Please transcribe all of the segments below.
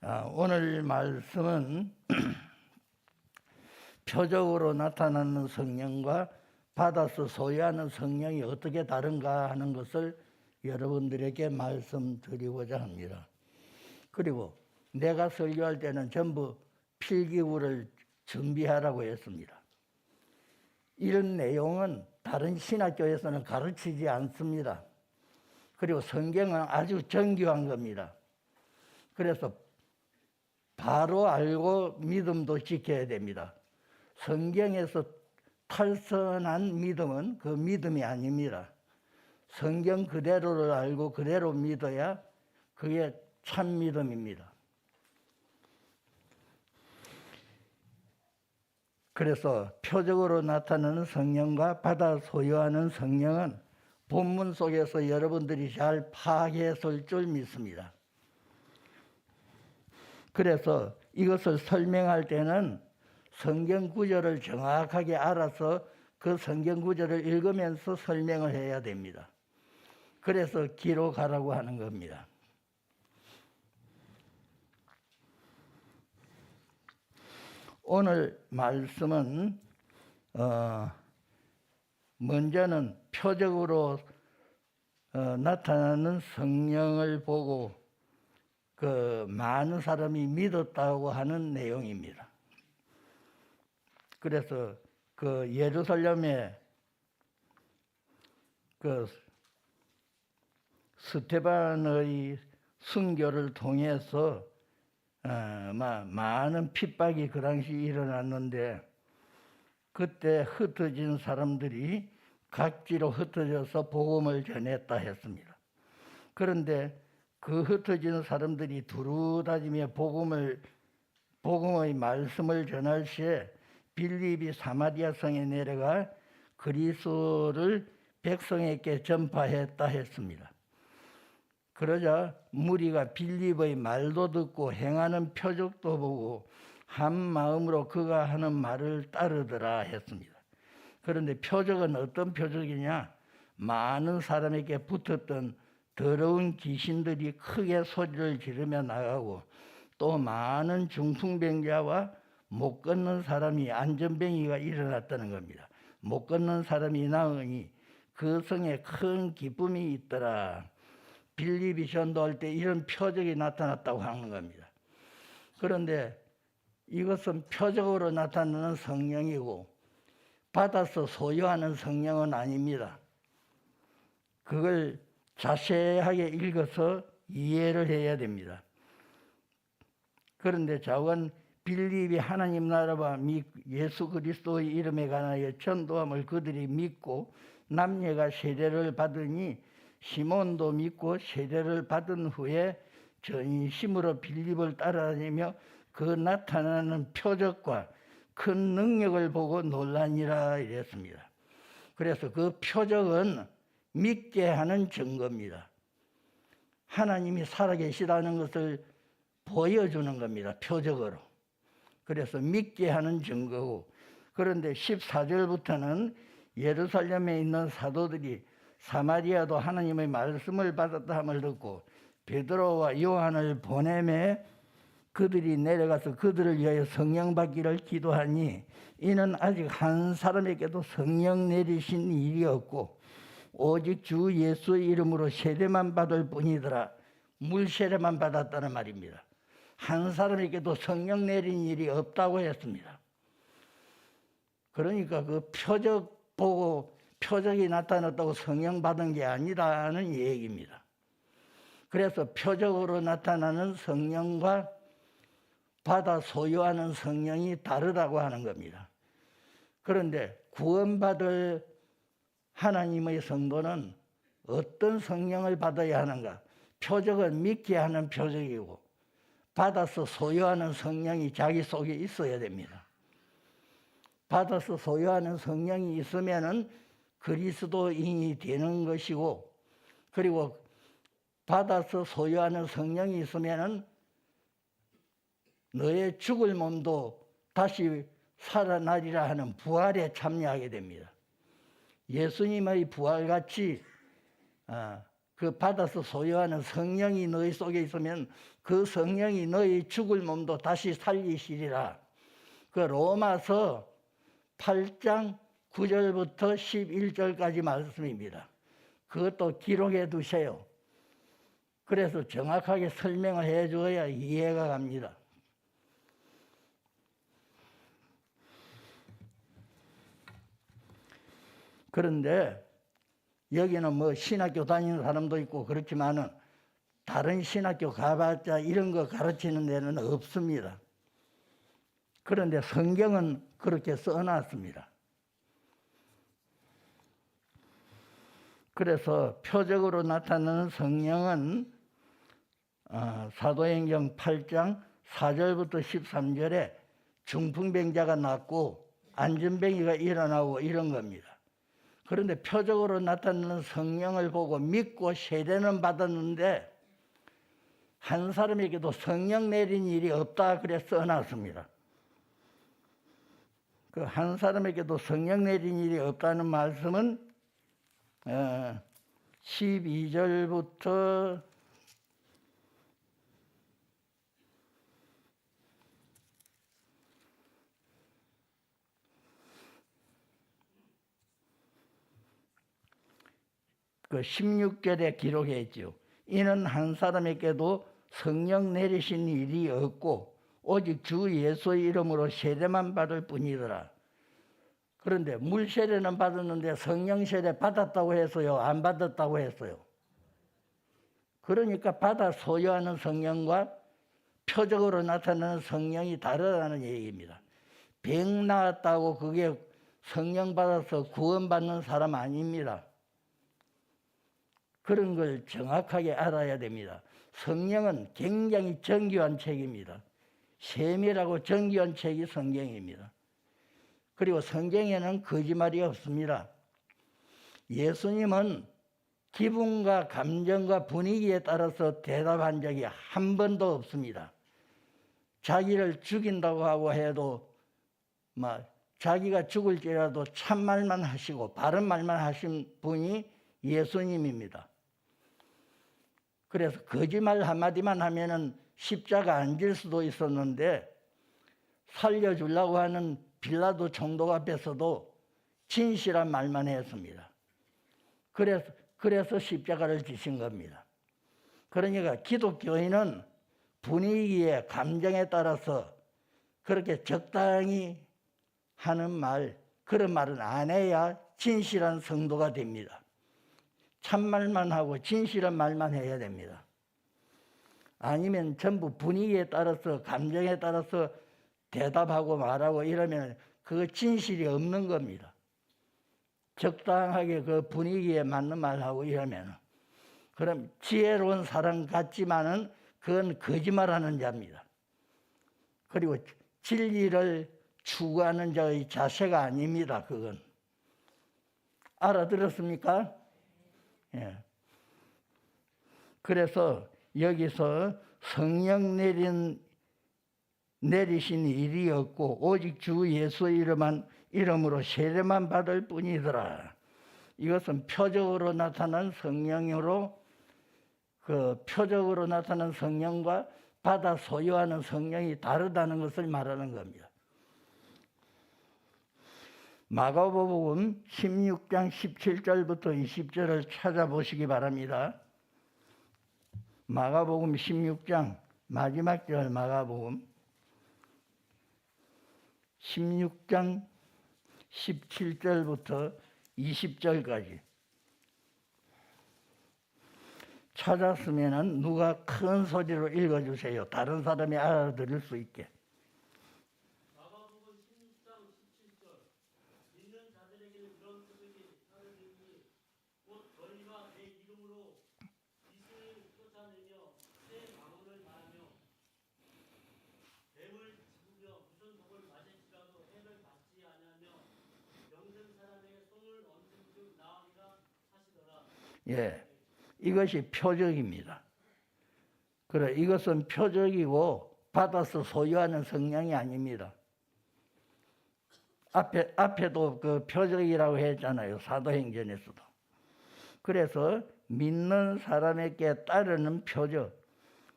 오늘 말씀은 표적으로 나타나는 성령과 받아서 소유하는 성령이 어떻게 다른가 하는 것을 여러분들에게 말씀드리고자 합니다. 그리고 내가 설교할 때는 전부 필기구를 준비하라고 했습니다. 이런 내용은 다른 신학교에서는 가르치지 않습니다. 그리고 성경은 아주 정교한 겁니다. 그래서 바로 알고 믿음도 지켜야 됩니다. 성경에서 탈선한 믿음은 그 믿음이 아닙니다. 성경 그대로를 알고 그대로 믿어야 그게 참 믿음입니다. 그래서 표적으로 나타나는 성령과 받아 소유하는 성령은 본문 속에서 여러분들이 잘 파악했을 줄 믿습니다. 그래서 이것을 설명할 때는 성경 구절을 정확하게 알아서 그 성경 구절을 읽으면서 설명을 해야 됩니다. 그래서 기록하라고 하는 겁니다. 오늘 말씀은 먼저는 표적으로 나타나는 성령을 보고 그 많은 사람이 믿었다고 하는 내용입니다. 그래서 그 예루살렘에 그 스데반의 순교를 통해서 많은 핍박이 그 당시 일어났는데 그때 흩어진 사람들이 각지로 흩어져서 복음을 전했다 했습니다. 그런데 그 흩어진 사람들이 두루 다니며 복음의 말씀을 전할 시에 빌립이 사마리아 성에 내려가 그리스도를 백성에게 전파했다 했습니다. 그러자 무리가 빌립의 말도 듣고 행하는 표적도 보고 한 마음으로 그가 하는 말을 따르더라 했습니다. 그런데 표적은 어떤 표적이냐? 많은 사람에게 붙었던 더러운 귀신들이 크게 소리를 지르며 나가고 또 많은 중풍병자와 못 걷는 사람이 안전병이가 일어났다는 겁니다. 못 걷는 사람이 나으니 그 성에 큰 기쁨이 있더라. 빌립이 전도할 때 이런 표적이 나타났다고 하는 겁니다. 그런데 이것은 표적으로 나타나는 성령이고 받아서 소유하는 성령은 아닙니다. 그걸 자세하게 읽어서 이해를 해야 됩니다. 그런데 자관 빌립이 하나님 나라와 예수 그리스도의 이름에 관하여 전도함을 그들이 믿고 남녀가 세례를 받으니 시몬도 믿고 세례를 받은 후에 전심으로 빌립을 따라다니며 그 나타나는 표적과 큰 능력을 보고 놀라니라 이랬습니다. 그래서 그 표적은 믿게 하는 증거입니다. 하나님이 살아계시다는 것을 보여주는 겁니다. 표적으로. 그래서 믿게 하는 증거고, 그런데 14절부터는 예루살렘에 있는 사도들이 사마리아도 하나님의 말씀을 받았다 함을 듣고 베드로와 요한을 보내매 그들이 내려가서 그들을 위하여 성령 받기를 기도하니 이는 아직 한 사람에게도 성령 내리신 일이 없고 오직 주 예수의 이름으로 세례만 받을 뿐이더라. 물 세례만 받았다는 말입니다. 한 사람에게도 성령 내린 일이 없다고 했습니다. 그러니까 그 표적 보고 표적이 나타났다고 성령 받은 게 아니라는 얘기입니다. 그래서 표적으로 나타나는 성령과 받아 소유하는 성령이 다르다고 하는 겁니다. 그런데 구원받을 하나님의 성도는 어떤 성령을 받아야 하는가? 표적은 믿게 하는 표적이고 받아서 소유하는 성령이 자기 속에 있어야 됩니다. 받아서 소유하는 성령이 있으면은 그리스도인이 되는 것이고, 그리고 받아서 소유하는 성령이 있으면은 너의 죽을 몸도 다시 살아나리라 하는 부활에 참여하게 됩니다. 예수님의 부활같이 그 받아서 소유하는 성령이 너희 속에 있으면 그 성령이 너희 죽을 몸도 다시 살리시리라. 그 로마서 8장 9절부터 11절까지 말씀입니다. 그것도 기록해 두세요. 그래서 정확하게 설명을 해줘야 이해가 갑니다. 그런데 여기는 뭐 신학교 다니는 사람도 있고 그렇지만은 다른 신학교 가봤자 이런 거 가르치는 데는 없습니다. 그런데 성경은 그렇게 써놨습니다. 그래서 표적으로 나타나는 성령은 사도행전 8장 4절부터 13절에 중풍병자가 낫고 안전병이가 일어나고 이런 겁니다. 그런데 표적으로 나타나는 성령을 보고 믿고 세례는 받았는데 한 사람에게도 성령 내린 일이 없다 그래 써놨습니다. 그 한 사람에게도 성령 내린 일이 없다는 말씀은 12절부터 그 16절에 기록했죠. 이는 한 사람에게도 성령 내리신 일이 없고 오직 주 예수의 이름으로 세례만 받을 뿐이더라. 그런데 물 세례는 받았는데 성령 세례 받았다고 해서요, 안 받았다고 했어요. 그러니까 받아 소유하는 성령과 표적으로 나타나는 성령이 다르다는 얘기입니다. 병 나았다고 그게 성령 받아서 구원받는 사람 아닙니다. 그런 걸 정확하게 알아야 됩니다. 성령은 굉장히 정교한 책입니다. 세밀하고 정교한 책이 성경입니다. 그리고 성경에는 거짓말이 없습니다. 예수님은 기분과 감정과 분위기에 따라서 대답한 적이 한 번도 없습니다. 자기를 죽인다고 하고 해도 자기가 죽을지라도 참말만 하시고 바른 말만 하신 분이 예수님입니다. 그래서 거짓말 한마디만 하면은 십자가 안 질 수도 있었는데 살려주려고 하는 빌라도 총독 앞에서도 진실한 말만 했습니다. 그래서 십자가를 지신 겁니다. 그러니까 기독교인은 분위기에 감정에 따라서 그렇게 적당히 하는 말, 그런 말은 안 해야 진실한 성도가 됩니다. 참말만 하고 진실한 말만 해야 됩니다. 아니면 전부 분위기에 따라서 감정에 따라서 대답하고 말하고 이러면 그거 진실이 없는 겁니다. 적당하게 그 분위기에 맞는 말하고 이러면 그럼 지혜로운 사람 같지만은 그건 거짓말하는 자입니다. 그리고 진리를 추구하는 자의 자세가 아닙니다. 그건 알아들었습니까? 예. 그래서 여기서 성령 내리신 일이 없고 오직 주 예수의 이름으로 세례만 받을 뿐이더라. 이것은 표적으로 나타난 성령으로 그 표적으로 나타난 성령과 받아 소유하는 성령이 다르다는 것을 말하는 겁니다. 마가복음 16장 17절부터 20절을 찾아보시기 바랍니다. 마가복음 16장 마지막 절 마가복음 16장 17절부터 20절까지 찾았으면 누가 큰 소리로 읽어주세요. 다른 사람이 알아들을 수 있게. 마가복음 16장 17절 믿는 자들에게는 이런 표적이 따르리니 곧 너희가 내 이름으로 이스라엘을 쫓아내며 새 방언을 말하며 뱀을 집으며 무슨 독을 마실지라도 해를 받지 아니하며 병든 사람에게 손을 얹은 즉 나으리라 하시더라. 예, 이것이 표적입니다. 그래, 이것은 표적이고 받아서 소유하는 성령이 아닙니다. 앞에도 그 표적이라고 했잖아요. 사도행전에서도. 그래서 믿는 사람에게 따르는 표적,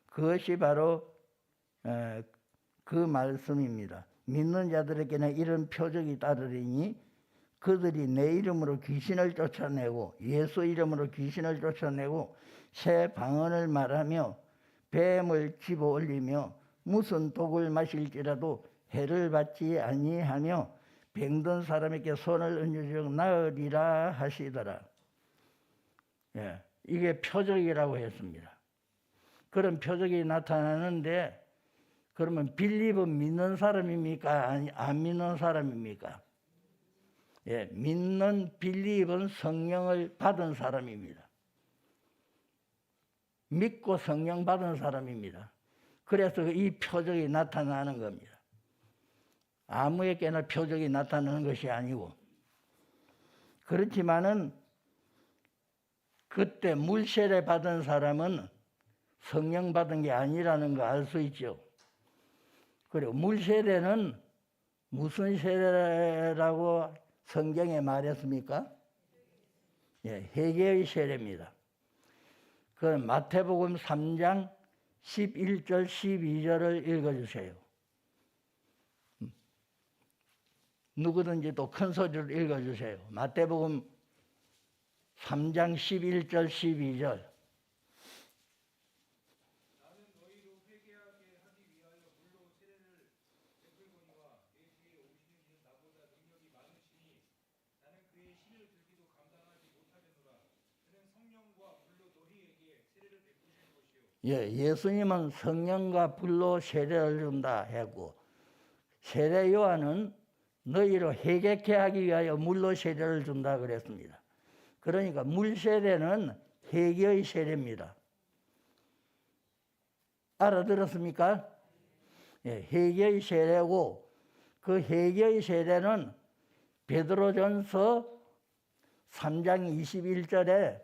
그것이 바로 그 말씀입니다. 믿는 자들에게는 이런 표적이 따르리니 그들이 내 이름으로 귀신을 쫓아내고 예수 이름으로 귀신을 쫓아내고 새 방언을 말하며 뱀을 집어 올리며 무슨 독을 마실지라도 해를 받지 아니하며 병든 사람에게 손을 얹으즉 나으리라 하시더라. 예, 이게 표적이라고 했습니다. 그런 표적이 나타나는데 그러면 빌립은 믿는 사람입니까? 아니, 안 믿는 사람입니까? 예, 믿는 빌립은 성령을 받은 사람입니다. 믿고 성령 받은 사람입니다. 그래서 이 표적이 나타나는 겁니다. 아무에게나 표적이 나타나는 것이 아니고, 그렇지만은 그때 물세례 받은 사람은 성령 받은 게 아니라는 거 알 수 있죠. 그리고 물세례는 무슨 세례라고 성경에 말했습니까? 예, 회개의 세례입니다. 그 마태복음 3장 11절 12절을 읽어주세요. 누구든지 또 큰 소리로 읽어주세요. 마태복음 3장 11절 12절. 예, 예수님은 성령과 불로 세례를 준다 했고, 세례 요한은 너희로 회개케 하기 위하여 물로 세례를 준다 그랬습니다. 그러니까 물 세례는 회개의 세례입니다. 알아들었습니까? 예, 회개의 세례고, 그 회개의 세례는 베드로전서 3장 21절에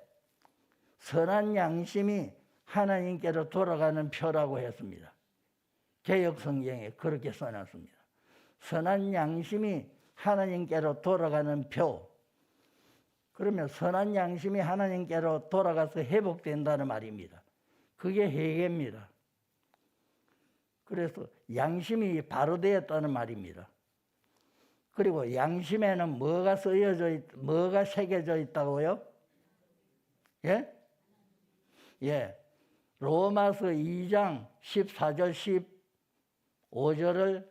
선한 양심이 하나님께로 돌아가는 표라고 했습니다. 개역 성경에 그렇게 써놨습니다. 선한 양심이 하나님께로 돌아가는 표. 그러면 선한 양심이 하나님께로 돌아가서 회복된다는 말입니다. 그게 회개입니다. 그래서 양심이 바로 되었다는 말입니다. 그리고 양심에는 뭐가 새겨져 있다고요? 예? 예. 로마서 2장 14절 15절을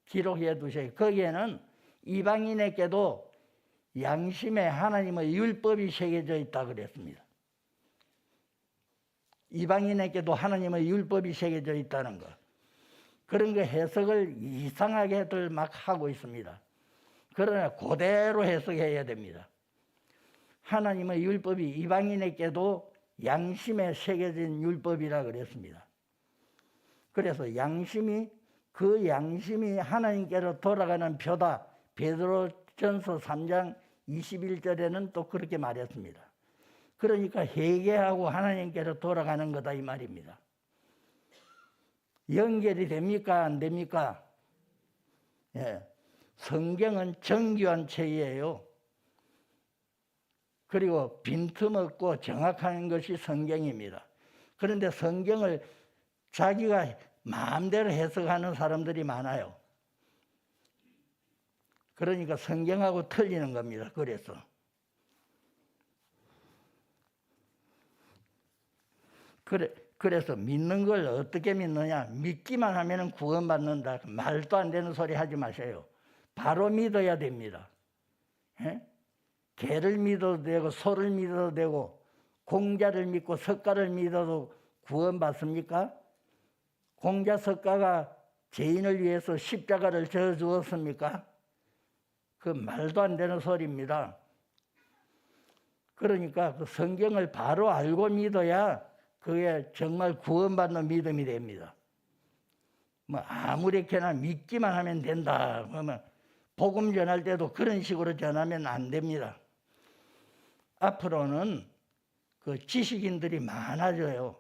기록해 두세요. 거기에는 이방인에게도 양심에 하나님의 율법이 새겨져 있다 그랬습니다. 이방인에게도 하나님의 율법이 새겨져 있다는 것. 그런 거 해석을 이상하게들 막 하고 있습니다. 그러나 그대로 해석해야 됩니다. 하나님의 율법이 이방인에게도 양심에 새겨진 율법이라 그랬습니다. 그래서 그 양심이 하나님께로 돌아가는 표다. 베드로전서 3장 21절에는 또 그렇게 말했습니다. 그러니까 회개하고 하나님께로 돌아가는 거다 이 말입니다. 연결이 됩니까? 안 됩니까? 예. 성경은 정교한 책이에요. 그리고 빈틈없고 정확한 것이 성경입니다. 그런데 성경을 자기가 마음대로 해석하는 사람들이 많아요. 그러니까 성경하고 틀리는 겁니다. 그래서 믿는 걸 어떻게 믿느냐? 믿기만 하면 구원받는다. 말도 안 되는 소리 하지 마세요. 바로 믿어야 됩니다. 예? 개를 믿어도 되고 소를 믿어도 되고 공자를 믿고 석가를 믿어도 구원받습니까? 공자 석가가 죄인을 위해서 십자가를 져 주었습니까? 그 말도 안 되는 소리입니다. 그러니까 그 성경을 바로 알고 믿어야 그게 정말 구원받는 믿음이 됩니다. 뭐 아무렇게나 믿기만 하면 된다. 그러면 복음 전할 때도 그런 식으로 전하면 안 됩니다. 앞으로는 그 지식인들이 많아져요.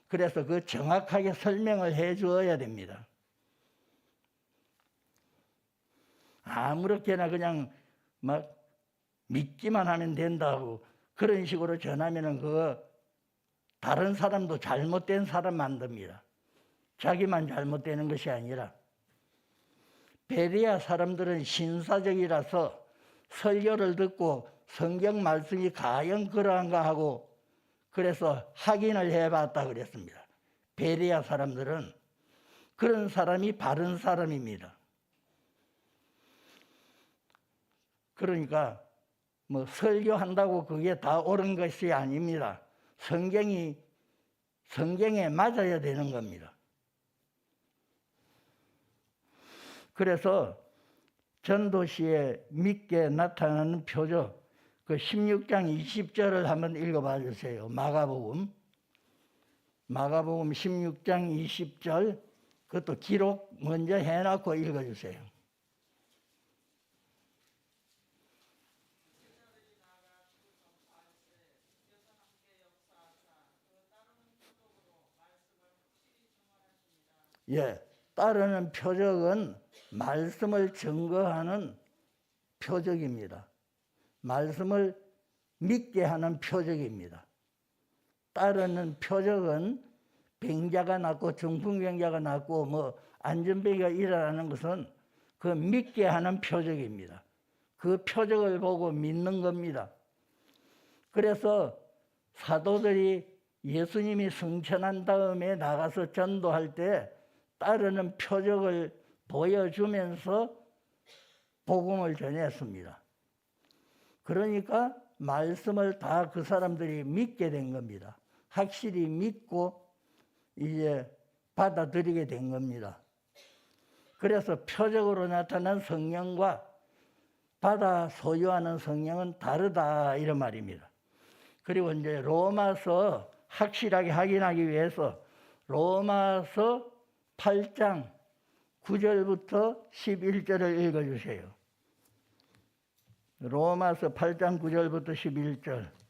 그래서 그 정확하게 설명을 해 주어야 됩니다. 아무렇게나 그냥 막 믿기만 하면 된다고 그런 식으로 전하면은 그거 다른 사람도 잘못된 사람 만듭니다. 자기만 잘못되는 것이 아니라. 베레아 사람들은 신사적이라서 설교를 듣고 성경 말씀이 과연 그러한가 하고 그래서 확인을 해봤다 그랬습니다. 베레아 사람들은 그런 사람이 바른 사람입니다. 그러니까 뭐 설교한다고 그게 다 옳은 것이 아닙니다. 성경에 맞아야 되는 겁니다. 그래서 전도시에 믿게 나타나는 표적, 그 16장 20절을 한번 읽어봐 주세요. 마가복음 16장 20절, 그것도 기록 먼저 해놓고 읽어주세요. 예, 따르는 표적은 말씀을 증거하는 표적입니다. 말씀을 믿게 하는 표적입니다. 따르는 표적은 병자가 낫고 중풍병자가 낫고 뭐 안전병이가 일어나는 것은 그 믿게 하는 표적입니다. 그 표적을 보고 믿는 겁니다. 그래서 사도들이 예수님이 승천한 다음에 나가서 전도할 때 따르는 표적을 보여주면서 복음을 전했습니다. 그러니까 말씀을 다 그 사람들이 믿게 된 겁니다. 확실히 믿고 이제 받아들이게 된 겁니다. 그래서 표적으로 나타난 성령과 받아 소유하는 성령은 다르다 이런 말입니다. 그리고 이제 로마서 확실하게 확인하기 위해서 로마서 8장 9절부터 11절을 읽어주세요. 로마서 8장 9절부터 11절.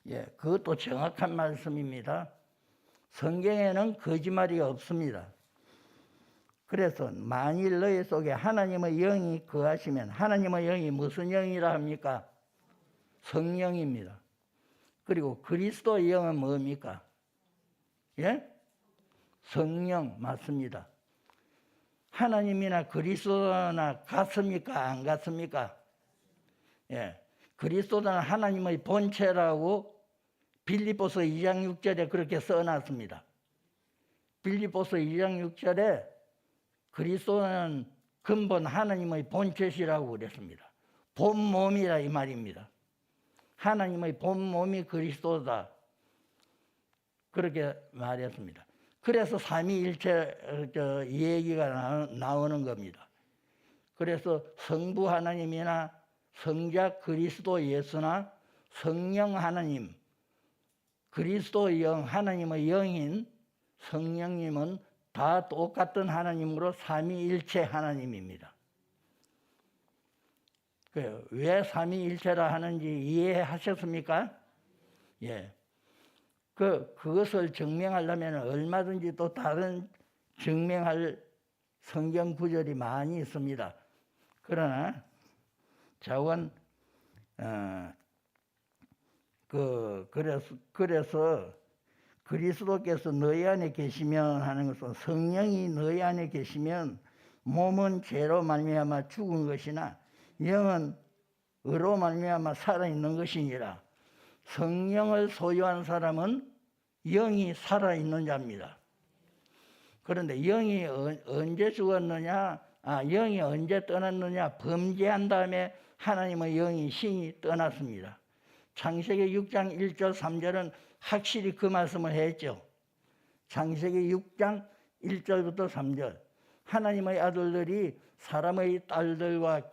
예, 그것도 정확한 말씀입니다. 성경에는 거짓말이 없습니다. 그래서 만일 너희 속에 하나님의 영이 거하시면, 하나님의 영이 무슨 영이라 합니까? 성령입니다. 그리고 그리스도의 영은 뭡니까? 예? 성령 맞습니다. 하나님이나 그리스도나 같습니까? 안 같습니까? 예. 그리스도는 하나님의 본체라고 빌립보서 2장 6절에 그렇게 써놨습니다. 빌립보서 2장 6절에 그리스도는 근본 하나님의 본체시라고 그랬습니다. 본 몸이라 이 말입니다. 하나님의 본 몸이 그리스도다. 그렇게 말했습니다. 그래서 삼위일체 이 얘기가 나오는 겁니다. 그래서 성부 하나님이나 성자 그리스도 예수나 성령 하나님, 그리스도의 영, 하나님의 영인 성령님은 다 똑같은 하나님으로 삼위일체 하나님입니다. 왜 삼위일체라 하는지 이해하셨습니까? 예. 그것을 증명하려면 얼마든지 또 다른 증명할 성경 구절이 많이 있습니다. 그러나 자원 그래서 그리스도께서 너희 안에 계시면 하는 것은 성령이 너희 안에 계시면 몸은 죄로 말미암아 죽은 것이나 영은 의로 말미암아 살아있는 것이니라. 성령을 소유한 사람은 영이 살아있는 자입니다. 그런데 영이 언제 죽었느냐? 영이 언제 떠났느냐? 범죄한 다음에 하나님의 영이 신이 떠났습니다. 창세기 6장 1절 3절은 확실히 그 말씀을 했죠. 창세기 6장 1절부터 3절. 하나님의 아들들이 사람의 딸들과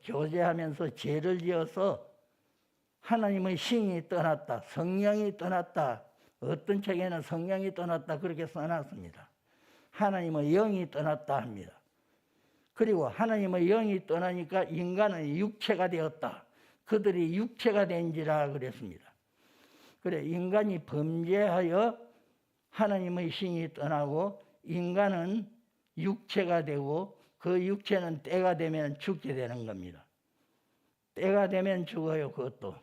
교제하면서 죄를 지어서 하나님의 신이 떠났다, 성령이 떠났다. 어떤 책에는 성령이 떠났다 그렇게 써놨습니다. 하나님의 영이 떠났다 합니다. 그리고 하나님의 영이 떠나니까 인간은 육체가 되었다. 그들이 육체가 된지라 그랬습니다. 그래, 인간이 범죄하여 하나님의 신이 떠나고 인간은 육체가 되고 그 육체는 때가 되면 죽게 되는 겁니다. 때가 되면 죽어요. 그것도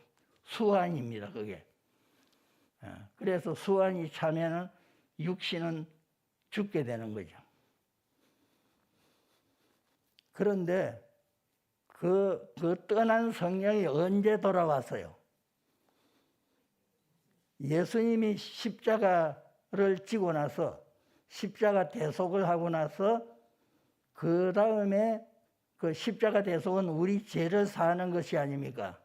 수환입니다. 그게. 그래서 수환이 차면은 육신은 죽게 되는 거죠. 그런데 그 떠난 성령이 언제 돌아왔어요? 예수님이 십자가를 지고 나서 십자가 대속을 하고 나서 그 다음에 그 십자가 대속은 우리 죄를 사하는 것이 아닙니까?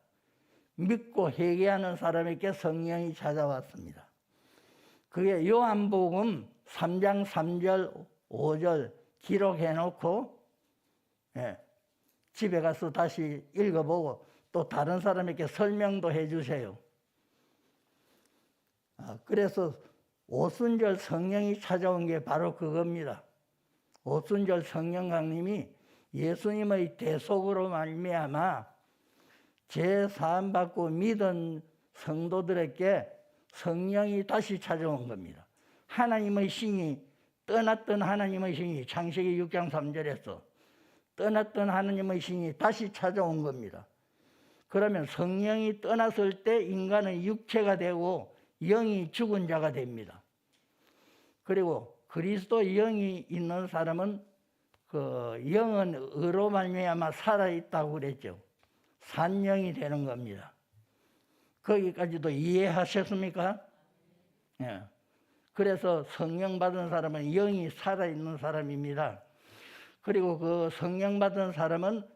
믿고 회개하는 사람에게 성령이 찾아왔습니다. 그게 요한복음 3장 3절 5절 기록해놓고 집에 가서 다시 읽어보고 또 다른 사람에게 설명도 해주세요. 그래서 오순절 성령이 찾아온 게 바로 그겁니다. 오순절 성령 강림이 예수님의 대속으로 말미암아 죄 사함 받고 믿은 성도들에게 성령이 다시 찾아온 겁니다. 하나님의 신이 떠났던 하나님의 신이 창세기 6장 3절에서 떠났던 하나님의 신이 다시 찾아온 겁니다. 그러면 성령이 떠났을 때 인간은 육체가 되고 영이 죽은 자가 됩니다. 그리고 그리스도 영이 있는 사람은 그 영은 의로 말미암아 살아있다고 그랬죠. 산영이 되는 겁니다. 거기까지도 이해하셨습니까? 예. 그래서 성령 받은 사람은 영이 살아있는 사람입니다. 그리고 그 성령 받은 사람은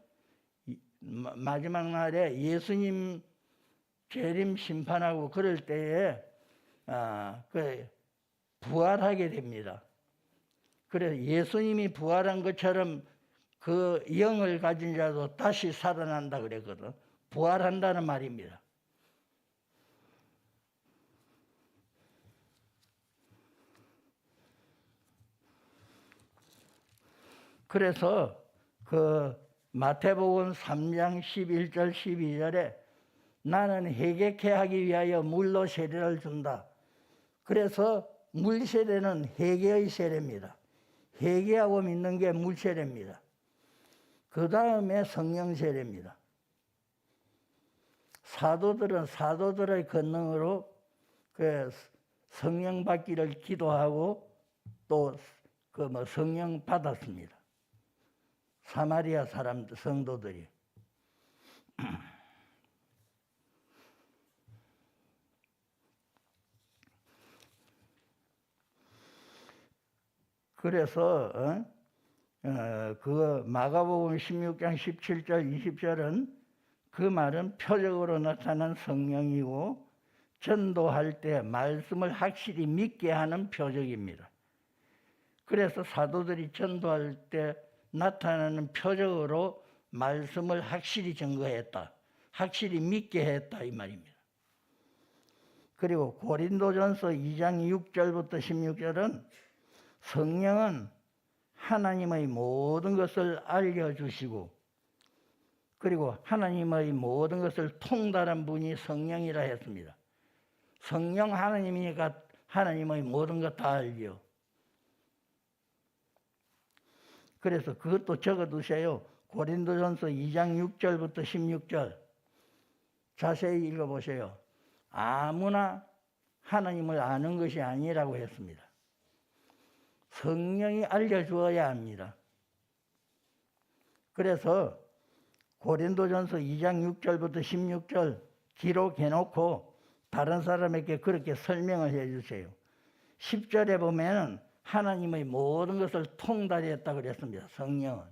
마지막 날에 예수님 재림 심판하고 그럴 때에 부활하게 됩니다. 그래서 예수님이 부활한 것처럼 그 영을 가진 자도 다시 살아난다 그랬거든. 부활한다는 말입니다. 그래서 그 마태복음 3장 11절 12절에 나는 회개케 하기 위하여 물로 세례를 준다. 그래서 물 세례는 회개의 세례입니다. 회개하고 믿는 게 물 세례입니다. 그 다음에 성령 세례입니다. 사도들은 사도들의 권능으로 그 성령 받기를 기도하고 또 그 성령 받았습니다. 사마리아 사람 성도들이. 그래서 그 마가복음 16장 17절 20절은 그 말은 표적으로 나타난 성령이고 전도할 때 말씀을 확실히 믿게 하는 표적입니다. 그래서 사도들이 전도할 때 나타나는 표적으로 말씀을 확실히 증거했다. 확실히 믿게 했다 이 말입니다. 그리고 고린도전서 2장 6절부터 16절은 성령은 하나님의 모든 것을 알려주시고 그리고 하나님의 모든 것을 통달한 분이 성령이라 했습니다. 성령 하나님이니까 하나님의 모든 것 다 알죠. 그래서 그것도 적어두세요. 고린도전서 2장 6절부터 16절 자세히 읽어보세요. 아무나 하나님을 아는 것이 아니라고 했습니다. 성령이 알려주어야 합니다. 그래서 고린도전서 2장 6절부터 16절 기록해놓고 다른 사람에게 그렇게 설명을 해주세요. 10절에 보면은 하나님의 모든 것을 통달했다고 그랬습니다. 성령은.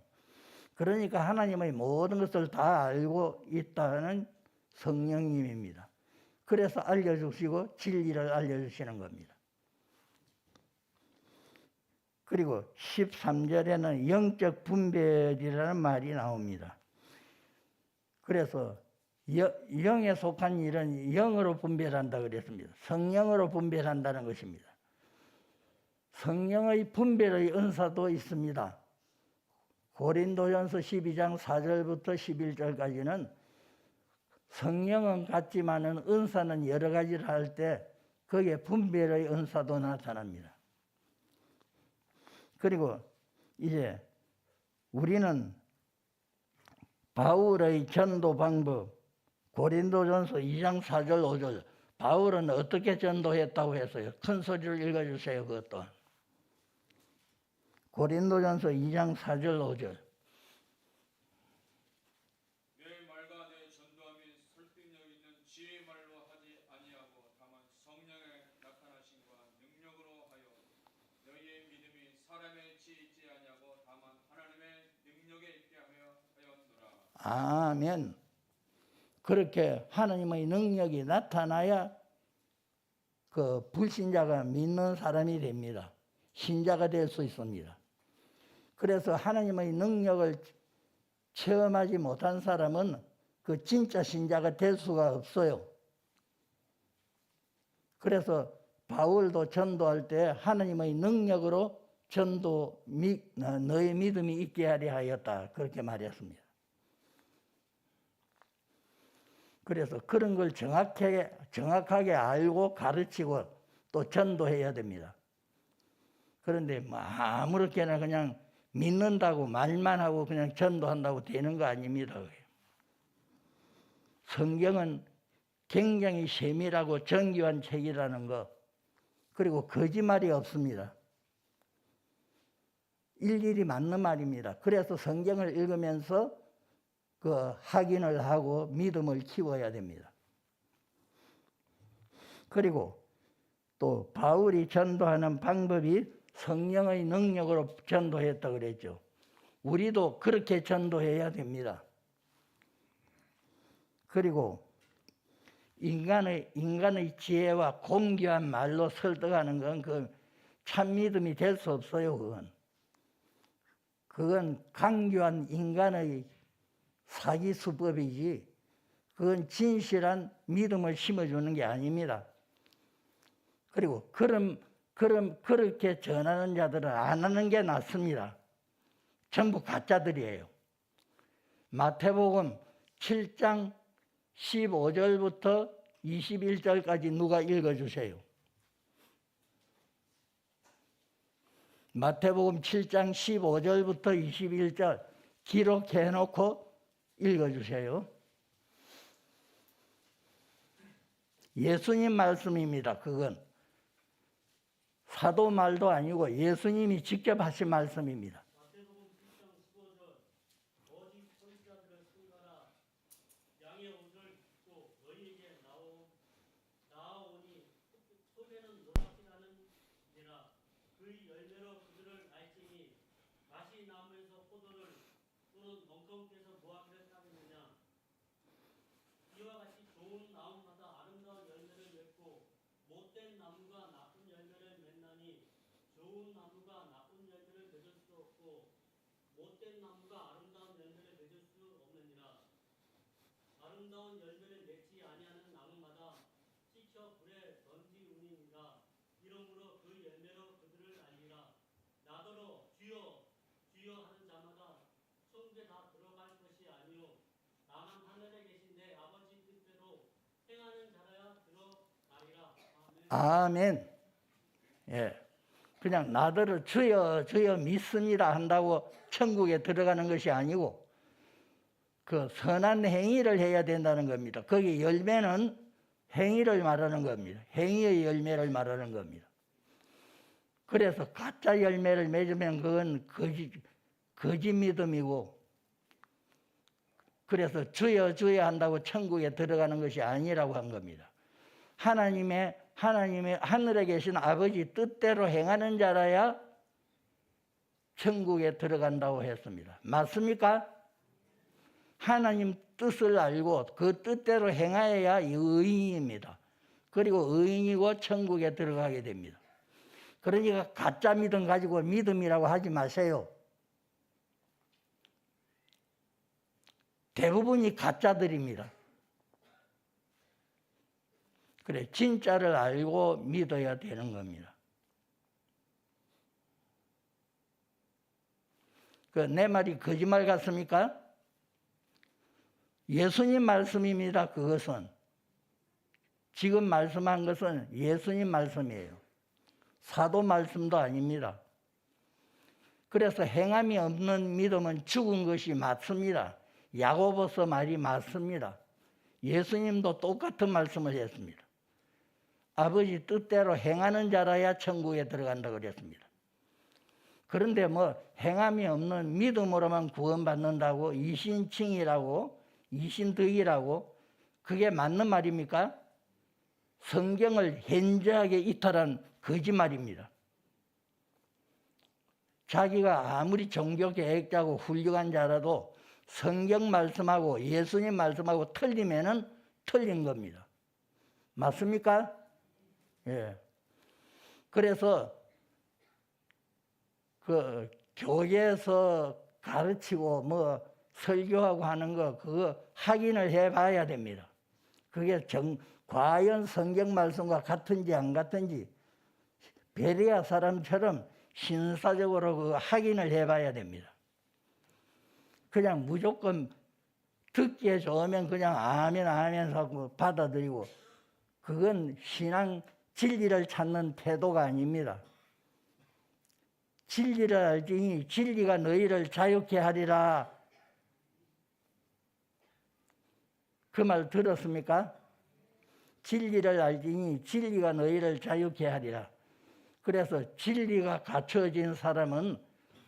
그러니까 하나님의 모든 것을 다 알고 있다는 성령님입니다. 그래서 알려주시고 진리를 알려주시는 겁니다. 그리고 13절에는 영적 분별이라는 말이 나옵니다. 그래서 영에 속한 일은 영으로 분별한다 그랬습니다. 성령으로 분별한다는 것입니다. 성령의 분별의 은사도 있습니다. 고린도전서 12장 4절부터 11절까지는 성령은 같지만은 은사는 여러 가지를 할 때 거기에 분별의 은사도 나타납니다. 그리고 이제 우리는 바울의 전도 방법, 고린도전서 2장 4절 5절, 바울은 어떻게 전도했다고 했어요? 큰 소리를 읽어주세요. 그것도. 고린도전서 2장 4절 5절. 내 말과 내 전도함이 설득력 있는 지혜의 말로 하지 아니하고 다만 성령의 나타나심과 능력으로 하여 너희의 믿음이 사람의 지혜 있지 아니하고 다만 하나님의 능력에 있게 하였노라. 아멘. 그렇게 하나님의 능력이 나타나야 그 불신자가 믿는 사람이 됩니다. 신자가 될 수 있습니다. 그래서 하나님의 능력을 체험하지 못한 사람은 그 진짜 신자가 될 수가 없어요. 그래서 바울도 전도할 때 하나님의 능력으로 너의 믿음이 있게 하려 하였다. 그렇게 말했습니다. 그래서 그런 걸 정확하게 알고 가르치고 또 전도해야 됩니다. 그런데 뭐 아무렇게나 그냥 믿는다고 말만 하고 그냥 전도한다고 되는 거 아닙니다. 성경은 굉장히 세밀하고 정교한 책이라는 거, 그리고 거짓말이 없습니다. 일일이 맞는 말입니다. 그래서 성경을 읽으면서 그 확인을 하고 믿음을 키워야 됩니다. 그리고 또 바울이 전도하는 방법이 성령의 능력으로 전도했다고 그랬죠. 우리도 그렇게 전도해야 됩니다. 그리고 인간의 지혜와 공교한 말로 설득하는 건 그 참 믿음이 될 수 없어요. 그건 강교한 인간의 사기 수법이지 그건 진실한 믿음을 심어주는 게 아닙니다. 그리고 그렇게 전하는 자들은 안 하는 게 낫습니다. 전부 가짜들이에요. 마태복음 7장 15절부터 21절까지 누가 읽어주세요. 마태복음 7장 15절부터 21절 기록해놓고 읽어주세요. 예수님 말씀입니다. 그건 사도 말도 아니고 예수님이 직접 하신 말씀입니다. 마태복음 7장 15절 오직 선지자들을 승가라 양의 옷을 입고 너희에게 나아오니 속에는 노랗지라는 이라 그의 열매로 그들을 알지니 가시 나무에서 포도를 또는 멍청께서 무화과를 따느냐 이와 같이 좋은 나무마다 아름다운 열매를 맺고 못된 나무가 나쁜 열매를 맺나니 좋은 나무가 나쁜 열매를 맺을 수 없고 못된 나무가 아름다운 열매를 맺을 수 없느니라. 아름다운 열매를 맺지 아니하는 나무마다 찢혀 불에 던지우니라. 이러므로 그 열매로 그들을 알리라. 나더러 주여 주여 하는 자마다 천국에 다 들어갈 것이 아니요 다만 하늘에 계신 내 아버지 뜻대로 행하는 자라야 들어가리라. 아멘. 아멘. 예. 그냥 나더러 주여 주여 믿습니다 한다고 천국에 들어가는 것이 아니고 그 선한 행위를 해야 된다는 겁니다. 거기 열매는 행위를 말하는 겁니다. 행위의 열매를 말하는 겁니다. 그래서 가짜 열매를 맺으면 그건 거짓 믿음이고, 그래서 주여 주여 한다고 천국에 들어가는 것이 아니라고 한 겁니다. 하나님의 하늘에 계신 아버지 뜻대로 행하는 자라야 천국에 들어간다고 했습니다. 맞습니까? 하나님 뜻을 알고 그 뜻대로 행하여야 의인입니다. 그리고 의인이고 천국에 들어가게 됩니다. 그러니까 가짜 믿음 가지고 믿음이라고 하지 마세요. 대부분이 가짜들입니다. 그래, 진짜를 알고 믿어야 되는 겁니다. 내 말이 거짓말 같습니까? 예수님 말씀입니다. 그것은 지금 말씀한 것은 예수님 말씀이에요. 사도 말씀도 아닙니다. 그래서 행함이 없는 믿음은 죽은 것이 맞습니다. 야고보서 말이 맞습니다. 예수님도 똑같은 말씀을 했습니다. 아버지 뜻대로 행하는 자라야 천국에 들어간다고 그랬습니다. 그런데 행함이 없는 믿음으로만 구원받는다고 이신칭이라고 이신덕이라고 그게 맞는 말입니까? 성경을 현저하게 이탈한 거짓말입니다. 자기가 아무리 종교계획자고 훌륭한 자라도 성경 말씀하고 예수님 말씀하고 틀리면은 틀린 겁니다. 맞습니까? 예. 그래서 그 교회에서 가르치고 설교하고 하는 거 그거 확인을 해봐야 됩니다. 그게 과연 성경 말씀과 같은지 안 같은지 베레아 사람처럼 신사적으로 그 확인을 해봐야 됩니다. 그냥 무조건 듣기에 좋으면 그냥 아멘 하고 받아들이고 그건 신앙 진리를 찾는 태도가 아닙니다. 진리를 알지니 진리가 너희를 자유케 하리라. 그 말 들었습니까? 진리를 알지니 진리가 너희를 자유케 하리라. 그래서 진리가 갖춰진 사람은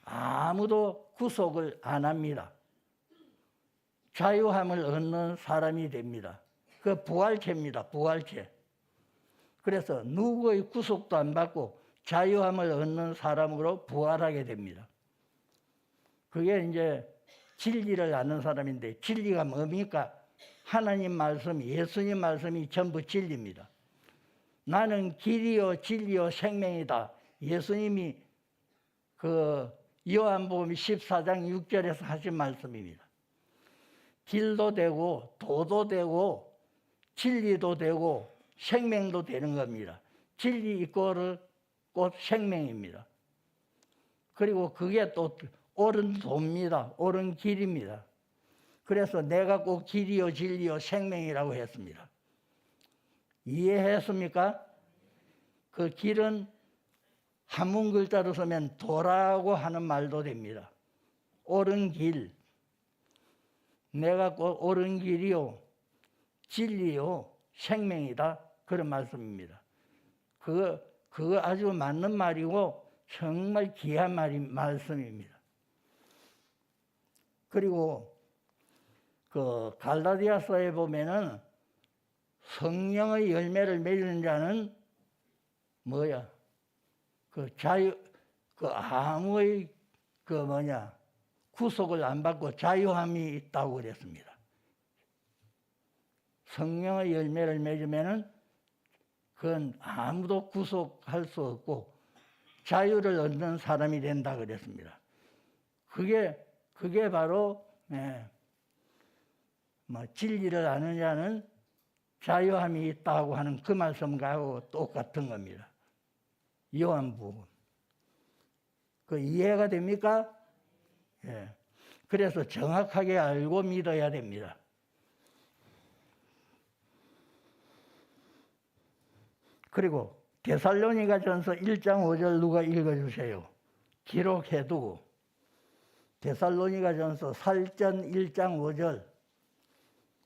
아무도 구속을 안 합니다. 자유함을 얻는 사람이 됩니다. 그 부활체입니다. 부활체. 그래서 누구의 구속도 안 받고 자유함을 얻는 사람으로 부활하게 됩니다. 그게 이제 진리를 아는 사람인데 진리가 뭡니까? 하나님 말씀, 예수님 말씀이 전부 진리입니다. 나는 길이요 진리요 생명이다. 예수님이 그 요한복음 14장 6절에서 하신 말씀입니다. 길도 되고 도도 되고 진리도 되고 생명도 되는 겁니다. 진리 이꼬르 곧 생명입니다. 그리고 그게 또 옳은 도입니다. 옳은 길입니다. 그래서 내가 꼭 길이요 진리요 생명이라고 했습니다. 이해했습니까? 그 길은 한문 글자로 쓰면 도라고 하는 말도 됩니다. 옳은 길. 내가 꼭 옳은 길이요 진리요 생명이다. 그런 말씀입니다. 그거 아주 맞는 말이고 정말 귀한 말씀입니다. 그리고 그 갈라디아서에 보면은 성령의 열매를 맺는 자는 아무의 구속을 안 받고 자유함이 있다고 그랬습니다. 성령의 열매를 맺으면은 그건 아무도 구속할 수 없고 자유를 얻는 사람이 된다 그랬습니다. 그게 바로 진리를 아는 자는 자유함이 있다고 하는 그 말씀하고 똑같은 겁니다. 요한복음. 그 이해가 됩니까? 예. 그래서 정확하게 알고 믿어야 됩니다. 그리고 데살로니가전서 1장 5절 누가 읽어주세요. 기록해두고 데살로니가전서 살전 1장 5절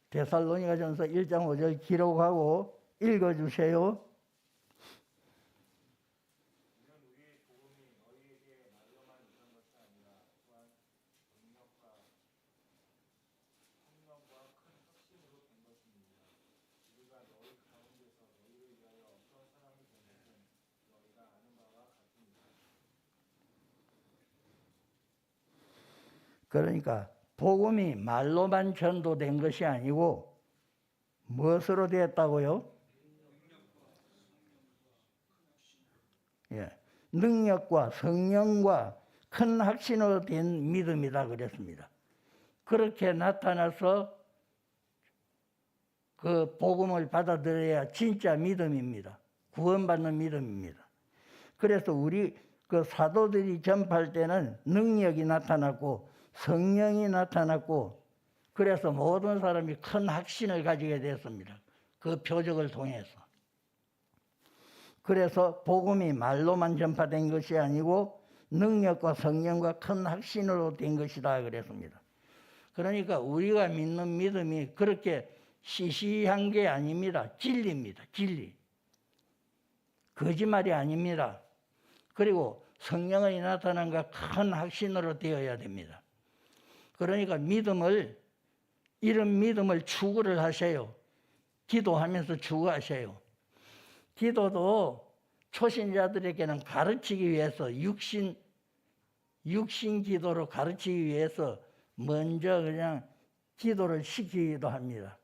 데살로니가전서 1장 5절 기록하고 읽어주세요. 그러니까 복음이 말로만 전도된 것이 아니고 무엇으로 되었다고요? 예, 능력과 성령과 큰 확신으로 된 믿음이다 그랬습니다. 그렇게 나타나서 그 복음을 받아들여야 진짜 믿음입니다. 구원받는 믿음입니다. 그래서 우리 그 사도들이 전파할 때는 능력이 나타났고 성령이 나타났고 그래서 모든 사람이 큰 확신을 가지게 됐습니다. 그 표적을 통해서. 그래서 복음이 말로만 전파된 것이 아니고 능력과 성령과 큰 확신으로 된 것이다 그랬습니다. 그러니까 우리가 믿는 믿음이 그렇게 시시한 게 아닙니다. 진리입니다. 진리. 거짓말이 아닙니다. 그리고 성령이 나타난 것 큰 확신으로 되어야 됩니다. 그러니까 이런 믿음을 추구를 하세요. 기도하면서 추구하세요. 기도도 초신자들에게는 가르치기 위해서 육신 기도로 가르치기 위해서 먼저 그냥 기도를 시키기도 합니다.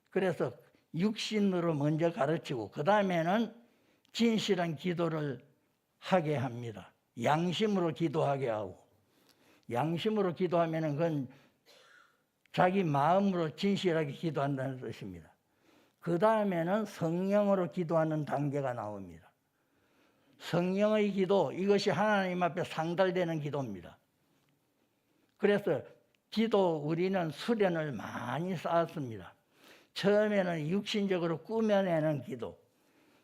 그래서 육신으로 먼저 가르치고 그 다음에는 진실한 기도를 하게 합니다. 양심으로 기도하게 하고 양심으로 기도하면은 그건 자기 마음으로 진실하게 기도한다는 뜻입니다. 그 다음에는 성령으로 기도하는 단계가 나옵니다. 성령의 기도, 이것이 하나님 앞에 상달되는 기도입니다. 그래서 우리는 수련을 많이 쌓았습니다. 처음에는 육신적으로 꾸며내는 기도,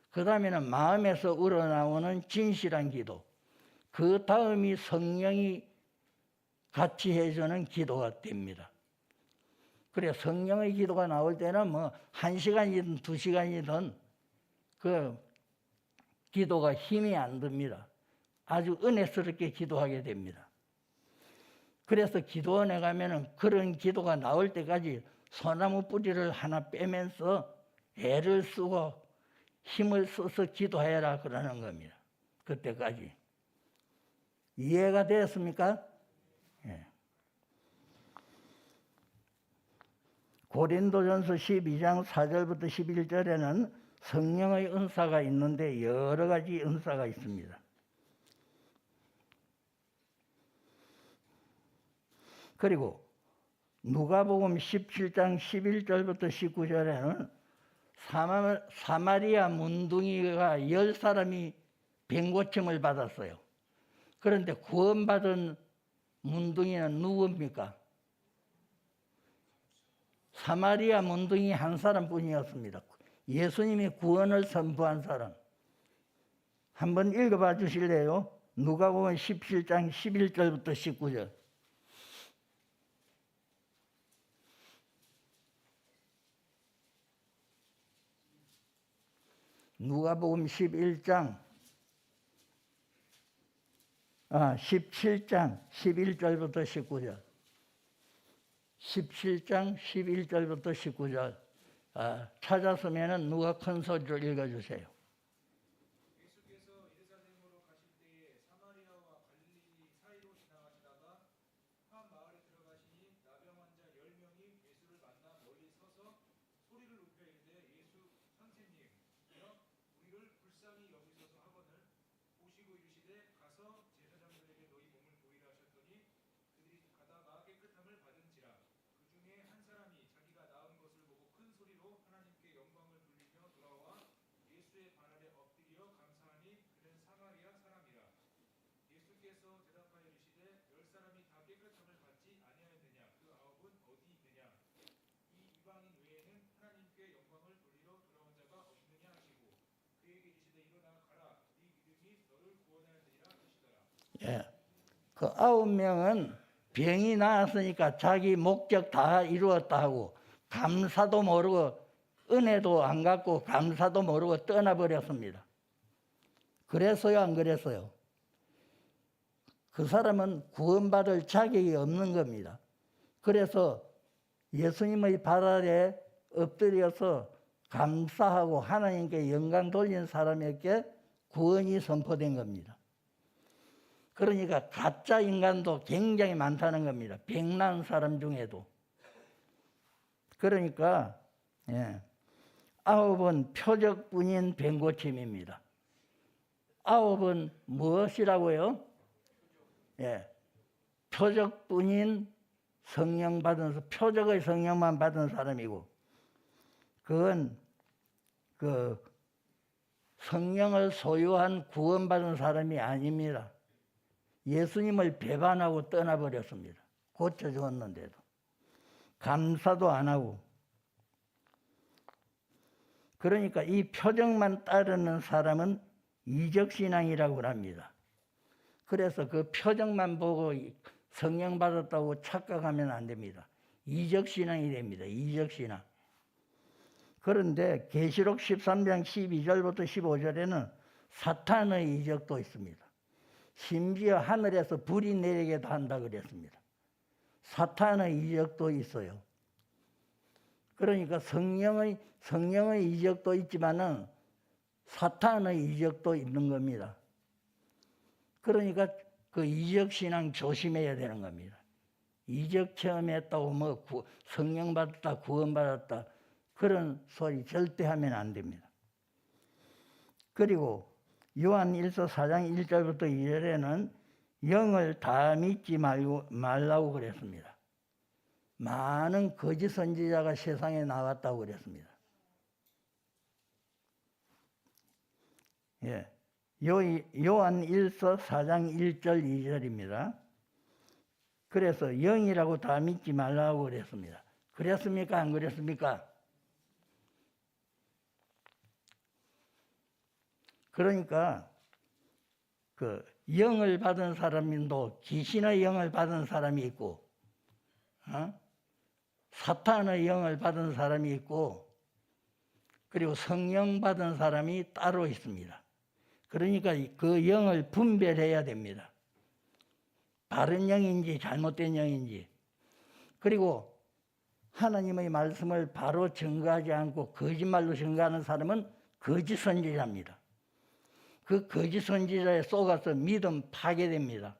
그 다음에는 마음에서 우러나오는 진실한 기도, 그 다음이 성령이 같이 해주는 기도가 됩니다. 그래 성령의 기도가 나올 때는 뭐 1시간이든 2시간이든 그 기도가 힘이 안 듭니다. 아주 은혜스럽게 기도하게 됩니다. 그래서 기도원에 가면은 그런 기도가 나올 때까지 소나무 뿌리를 하나 빼면서 애를 쓰고 힘을 써서 기도해라 그러는 겁니다. 그때까지. 이해가 되었습니까? 예. 고린도전서 12장 4절부터 11절에는 성령의 은사가 있는데 여러 가지 은사가 있습니다. 그리고 누가복음 17장 11절부터 19절에는 사마리아 문둥이가 10사람이 병고침을 받았어요. 그런데 구원받은 문둥이는 누굽니까? 사마리아 문둥이 한 사람뿐이었습니다. 예수님이 구원을 선포한 사람. 한번 읽어봐 주실래요? 누가복음 17장 11절부터 19절. 누가복음 17장 11절부터 19절. 17장 11절부터 19절. 찾았으면 누가 큰 소리로 읽어주세요. 예수께서 예루살렘으로 가실 때에 사마리아와 갈릴리 사이로 지나가시다가 한 마을에 들어가시니 나병 환자 10명이 예수를 만나 멀리 서서 소리를 높여 이르되 예수 선생님이여 우리를 불쌍히 여기소서 하거늘 보시고 이르시되 가서 제사장들에게 너희 몸을 보이라 하셨더니 그들이 가다가 깨끗함을 받은지라. 그 중에 한 사람이 자기가 나은 것을 보고 큰 소리로 하나님께 영광을 돌리며 돌아와 예수의 발 아래 엎드려 감사하니 그는 사마리아 사람이라. 예수께서 대답하여 이르시되 10사람이 다 깨끗함을 받지 아니하였느냐? 그 9은 어디 있느냐? 이 이방인 외에는 하나님께 영광을 돌리러 돌아온 자가 없느냐 하시고 그에게 이르시되 일어나 가라 네 믿음이 너를 구원하였느니라 하시더라. 예. 그 9명은 병이 나았으니까 자기 목적 다 이루었다 하고 감사도 모르고 은혜도 안 갖고 감사도 모르고 떠나버렸습니다. 그래서요, 안 그랬어요? 그 사람은 구원받을 자격이 없는 겁니다. 그래서 예수님의 발 아래 엎드려서 감사하고 하나님께 영광 돌린 사람에게 구원이 선포된 겁니다. 그러니까 가짜 인간도 굉장히 많다는 겁니다. 병난 사람 중에도. 그러니까 9은 표적뿐인 병고침입니다. 9은 무엇이라고요? 표적뿐인 성령 받은 표적의 성령만 받은 사람이고 그건 그 성령을 소유한 구원받은 사람이 아닙니다. 예수님을 배반하고 떠나버렸습니다. 고쳐 주었는데도 감사도 안 하고. 그러니까 이 표적만 따르는 사람은 이적신앙이라고 합니다. 그래서 그 표적만 보고 성령 받았다고 착각하면 안 됩니다. 이적신앙이 됩니다. 이적신앙. 그런데 계시록 13장 12절부터 15절에는 사탄의 이적도 있습니다. 심지어 하늘에서 불이 내리게도 한다 그랬습니다. 사탄의 이적도 있어요. 그러니까 성령의 이적도 있지만은 사탄의 이적도 있는 겁니다. 그러니까 그 이적 신앙 조심해야 되는 겁니다. 이적 체험했다고 뭐 성령 받았다, 구원 받았다 그런 소리 절대 하면 안 됩니다. 그리고 요한 1서 4장 1절부터 2절에는 영을 다 믿지 말라고 그랬습니다. 많은 거짓 선지자가 세상에 나왔다고 그랬습니다. 예. 요한 1서 4장 1절 2절입니다. 그래서 영이라고 다 믿지 말라고 그랬습니다. 그랬습니까? 안 그랬습니까? 그러니까 그 영을 받은 사람도 귀신의 영을 받은 사람이 있고 사탄의 영을 받은 사람이 있고 그리고 성령 받은 사람이 따로 있습니다. 그러니까 그 영을 분별해야 됩니다. 바른 영인지 잘못된 영인지. 그리고 하나님의 말씀을 바로 증거하지 않고 거짓말로 증거하는 사람은 거짓 선지자입니다. 그 거짓 선지자에 속아서 믿음 파괴됩니다.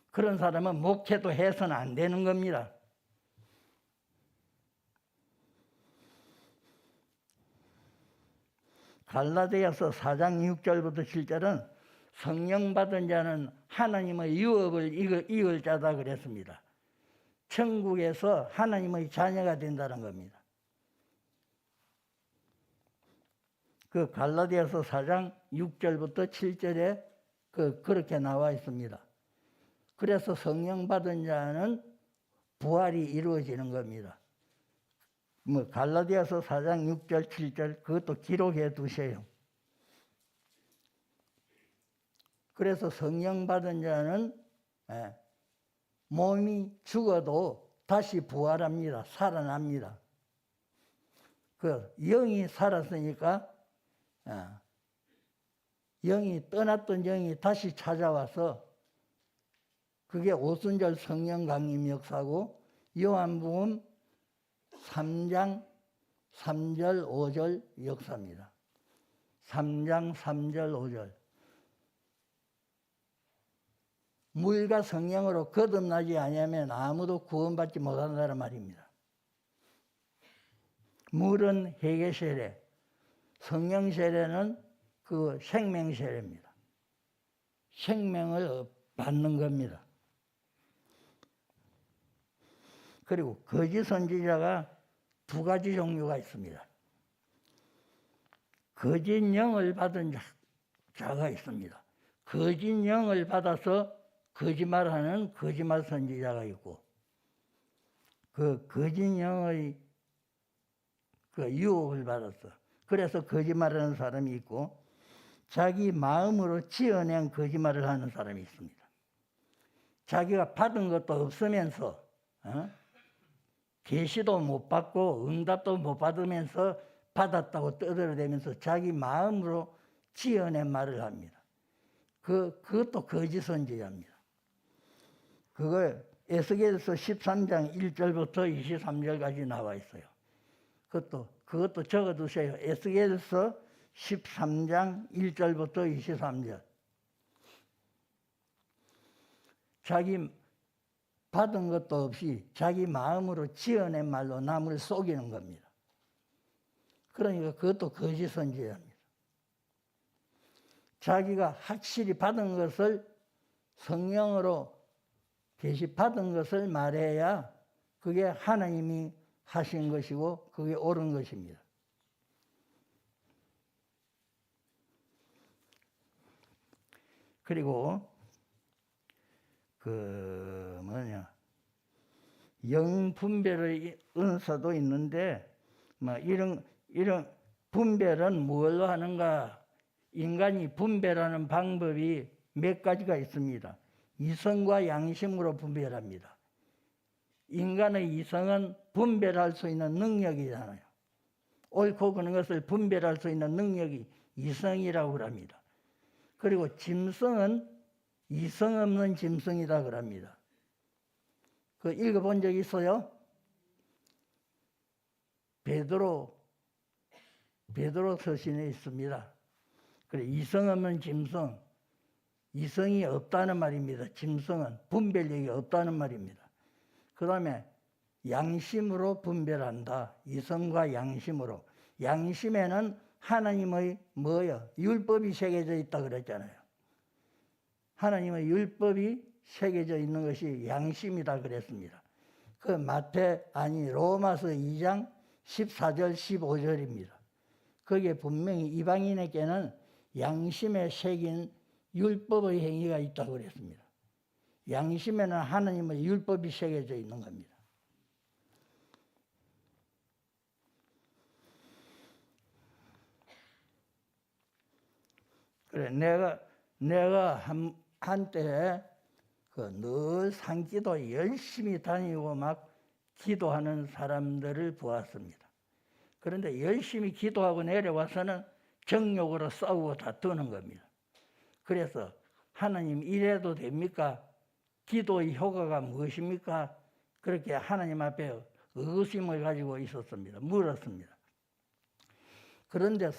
그런 사람은 목회도 해서는 안 되는 겁니다. 갈라디아서 4장 6절부터 7절은 성령 받은 자는 하나님의 유업을 이을 자다 그랬습니다. 천국에서 하나님의 자녀가 된다는 겁니다. 그 갈라디아서 4장 6절부터 7절에 그렇게 나와 있습니다. 그래서 성령 받은 자는 부활이 이루어지는 겁니다. 뭐 갈라디아서 4장 6절 7절 그것도 기록해 두세요. 그래서 성령 받은 자는 몸이 죽어도 다시 부활합니다. 살아납니다. 그 영이 살았으니까 영이 떠났던 영이 다시 찾아와서 그게 오순절 성령 강림 역사고 요한복음 3장 3절 5절 역사입니다. 3장 3절 5절 물과 성령으로 거듭나지 아니하면 아무도 구원받지 못한다는 말입니다. 물은 회개 세례, 성령 세례는 그 생명 세례입니다. 생명을 받는 겁니다. 그리고 거짓 선지자가 두 가지 종류가 있습니다. 거짓 영을 받은 자가 있습니다. 거짓 영을 받아서 거짓말하는 거짓말 선지자가 있고 그 거짓 영의 그 유혹을 받았어. 그래서 거짓말하는 사람이 있고 자기 마음으로 지어낸 거짓말을 하는 사람이 있습니다. 자기가 받은 것도 없으면서 계시도 못 받고 응답도 못 받으면서 받았다고 떠들어대면서 자기 마음으로 지어낸 말을 합니다. 그것도 거짓 선지자입니다. 그걸 에스겔서 13장 1절부터 23절까지 나와 있어요. 그것도 적어두세요. 에스겔서 13장 1절부터 23절. 자기 받은 것도 없이 자기 마음으로 지어낸 말로 남을 속이는 겁니다. 그러니까 그것도 거짓 선지자입니다. 자기가 확실히 받은 것을 성령으로 계시받은 것을 말해야 그게 하나님이 하신 것이고 그게 옳은 것입니다. 그리고 영분별의 은사도 있는데 이런 분별은 뭘로 하는가? 인간이 분별하는 방법이 몇 가지가 있습니다. 이성과 양심으로 분별합니다. 인간의 이성은 분별할 수 있는 능력이잖아요. 옳고 그른 것을 분별할 수 있는 능력이 이성이라고 합니다. 그리고 짐승은 이성 없는 짐승이다 그럽니다. 그 읽어본 적 있어요? 베드로 서신에 있습니다. 그래, 이성 없는 짐승, 이성이 없다는 말입니다. 짐승은 분별력이 없다는 말입니다. 그 다음에 양심으로 분별한다. 이성과 양심으로. 양심에는 하나님의 율법이 새겨져 있다 그랬잖아요. 하나님의 율법이 새겨져 있는 것이 양심이다 그랬습니다. 그 로마서 2장 14절 15절입니다. 거기에 분명히 이방인에게는 양심에 새긴 율법의 행위가 있다고 그랬습니다. 양심에는 하나님의 율법이 새겨져 있는 겁니다. 그래, 내가 한때 늘 산기도 열심히 다니고 막 기도하는 사람들을 보았습니다. 그런데 열심히 기도하고 내려와서는 정욕으로 싸우고 다투는 겁니다. 그래서 하나님 이래도 됩니까? 기도의 효과가 무엇입니까? 그렇게 하나님 앞에 의심을 가지고 있었습니다. 물었습니다. 그런데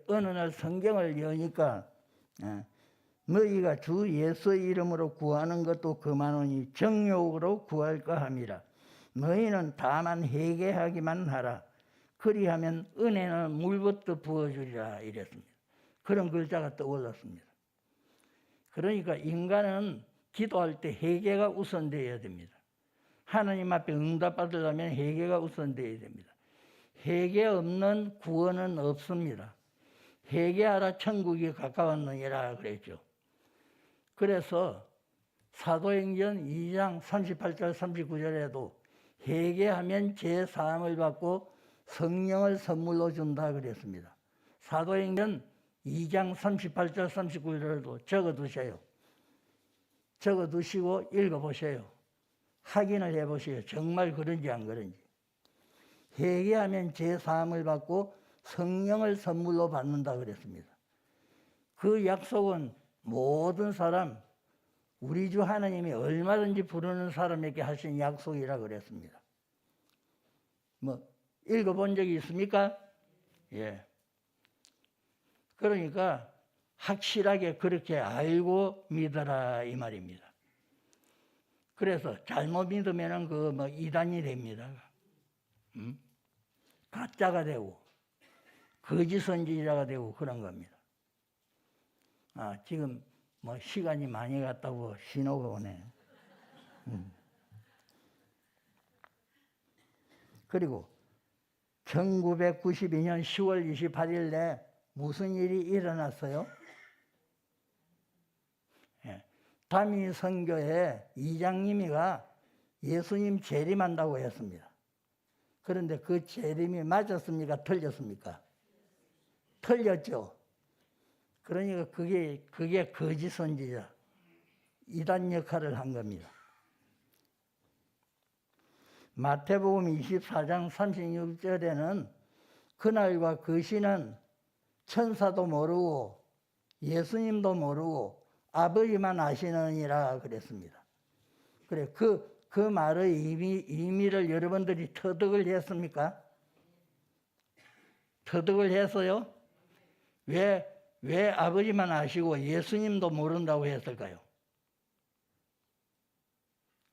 어느 날 성경을 여니까 너희가 주 예수의 이름으로 구하는 것도 그만하니 정욕으로 구할까 함이라. 너희는 다만 회개하기만 하라. 그리하면 은혜는 물부터 부어주리라 이랬습니다. 그런 글자가 떠올랐습니다. 그러니까 인간은 기도할 때 회개가 우선되어야 됩니다. 하나님 앞에 응답받으려면 회개가 우선되어야 됩니다. 회개 없는 구원은 없습니다. 회개하라 천국이 가까웠느니라 그랬죠. 그래서 사도행전 2장 38절 39절에도 회개하면 죄사함을 받고 성령을 선물로 준다 그랬습니다. 사도행전 2장 38절 39절도 적어두세요. 적어두시고 읽어보세요. 확인을 해보세요. 정말 그런지 안 그런지. 회개하면 죄사함을 받고 성령을 선물로 받는다 그랬습니다. 그 약속은 모든 사람, 우리 주 하나님이 얼마든지 부르는 사람에게 하신 약속이라 그랬습니다. 읽어본 적이 있습니까? 예. 그러니까 확실하게 그렇게 알고 믿어라 이 말입니다. 그래서 잘못 믿으면은 이단이 됩니다. 가짜가 되고 거짓 선지자가 되고 그런 겁니다. 지금 시간이 많이 갔다고 신호가 오네. 그리고 1992년 10월 28일에 무슨 일이 일어났어요? 담임 선교회 이장님이가 예수님 재림한다고 했습니다. 그런데 그 재림이 맞았습니까? 틀렸습니까? 틀렸죠. 그러니까 그게 거짓 선지자, 이단 역할을 한 겁니다. 마태복음 24장 36절에는 그날과 그 시는 천사도 모르고 예수님도 모르고 아버지만 아시느니라 그랬습니다. 그래, 그 말의 의미를 여러분들이 터득을 했습니까? 터득을 했어요? 왜 아버지만 아시고 예수님도 모른다고 했을까요?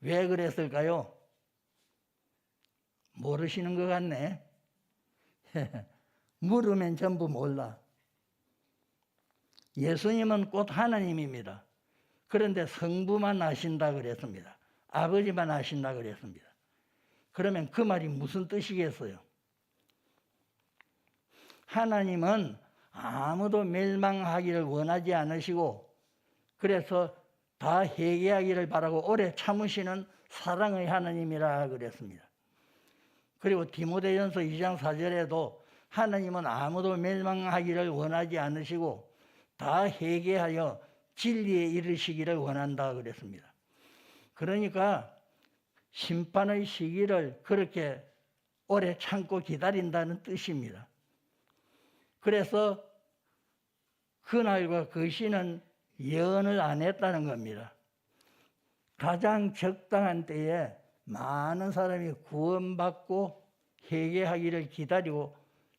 왜 그랬을까요? 모르시는 것 같네. 물으면 전부 몰라. 예수님은 곧 하나님입니다. 그런데 성부만 아신다 그랬습니다. 아버지만 아신다 그랬습니다. 그러면 그 말이 무슨 뜻이겠어요? 하나님은 아무도 멸망하기를 원하지 않으시고 그래서 다 회개하기를 바라고 오래 참으시는 사랑의 하나님이라 그랬습니다. 그리고 디모데전서 2장 4절에도 하나님은 아무도 멸망하기를 원하지 않으시고 다 회개하여 진리에 이르시기를 원한다 그랬습니다. 그러니까 심판의 시기를 그렇게 오래 참고 기다린다는 뜻입니다. 그래서 그날과 그 시는 예언을 안 했다는 겁니다. 가장 적당한 때에 많은 사람이 구원받고 회개하기를 기다리고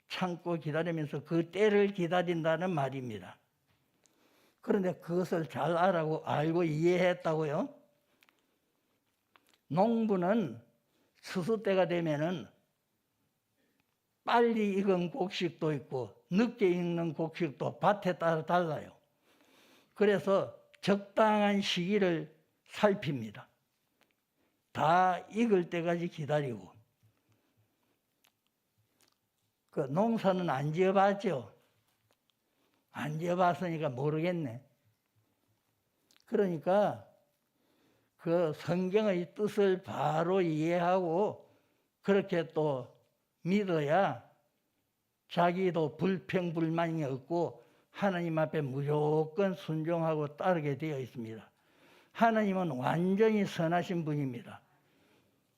참고 기다리면서 그 때를 기다린다는 말입니다. 그런데 그것을 잘 알고 이해했다고요? 농부는 추수 때가 되면은 빨리 익은 곡식도 있고 늦게 익는 곡식도 밭에 따라 달라요. 그래서 적당한 시기를 살핍니다. 다 익을 때까지 기다리고. 그 농사는 안 지어봤죠? 안 지어봤으니까 모르겠네. 그러니까 그 성경의 뜻을 바로 이해하고 그렇게 또 믿어야 자기도 불평불만이 없고 하나님 앞에 무조건 순종하고 따르게 되어 있습니다. 하나님은 완전히 선하신 분입니다.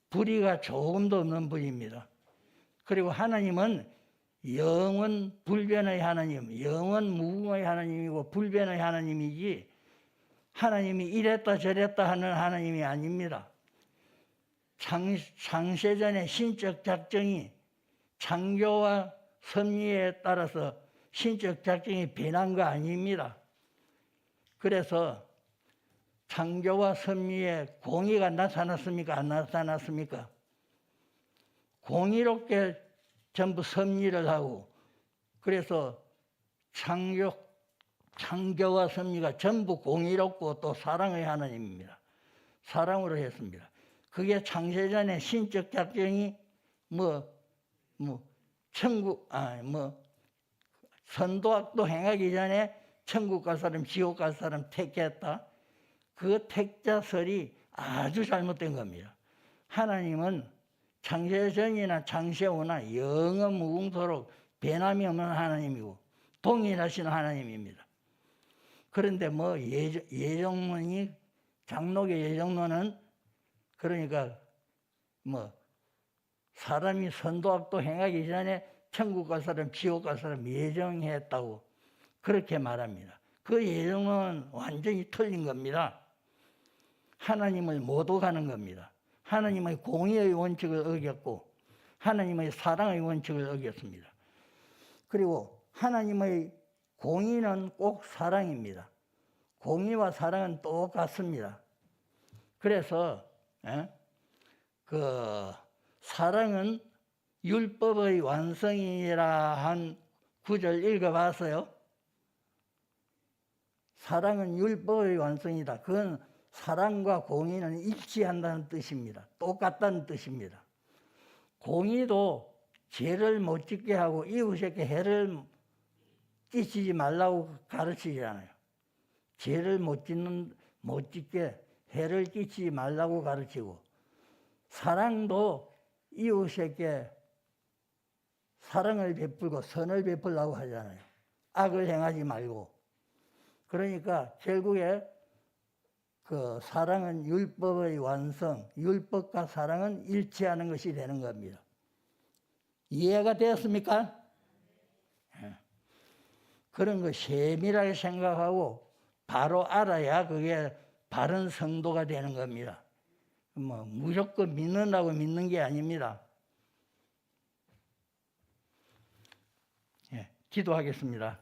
불의가 조금도 없는 분입니다. 그리고 하나님은 영원 불변의 하나님, 영원 무궁의 하나님이고 불변의 하나님이지 하나님이 이랬다 저랬다 하는 하나님이 아닙니다. 창세전의 신적 작정이 창조와 섭리에 따라서 신적 작정이 변한 거 아닙니다. 그래서 창조와 섭리에 공의가 나타났습니까? 안 나타났습니까? 공의롭게 전부 섭리를 하고 그래서 창조와 섭리가 전부 공의롭고 또 사랑의 하나님입니다. 사랑으로 했습니다. 그게 창세전의 신적 작정이 선도악도 행하기 전에 천국 갈 사람, 지옥 갈 사람 택했다. 그 택자설이 아주 잘못된 겁니다. 하나님은 창세전이나 창세후나 영원 무궁토록 변함이 없는 하나님이고 동일하신 하나님입니다. 그런데 예정론이 장로교 예정론은 그러니까 사람이 선도악도 행하기 전에 천국 갈 사람, 지옥 갈 사람 예정했다고 그렇게 말합니다. 그 예정론은 완전히 틀린 겁니다. 하나님을 못 오가는 겁니다. 하나님의 공의의 원칙을 어겼고 하나님의 사랑의 원칙을 어겼습니다. 그리고 하나님의 공의는 꼭 사랑입니다. 공의와 사랑은 똑같습니다. 그래서 사랑은 율법의 완성이라 한 구절 읽어봤어요? 사랑은 율법의 완성이다. 그건 사랑과 공의는 일치한다는 뜻입니다. 똑같다는 뜻입니다. 공의도 죄를 못 짓게 하고 이웃에게 해를 끼치지 말라고 가르치잖아요. 죄를 못 짓게 해를 끼치지 말라고 가르치고 사랑도 이웃에게 사랑을 베풀고 선을 베풀라고 하잖아요. 악을 행하지 말고. 그러니까 결국에 그 사랑은 율법의 완성, 율법과 사랑은 일치하는 것이 되는 겁니다. 이해가 되었습니까? 그런 거 세밀하게 생각하고 바로 알아야 그게 바른 성도가 되는 겁니다. 무조건 믿는다고 믿는 게 아닙니다. 기도하겠습니다.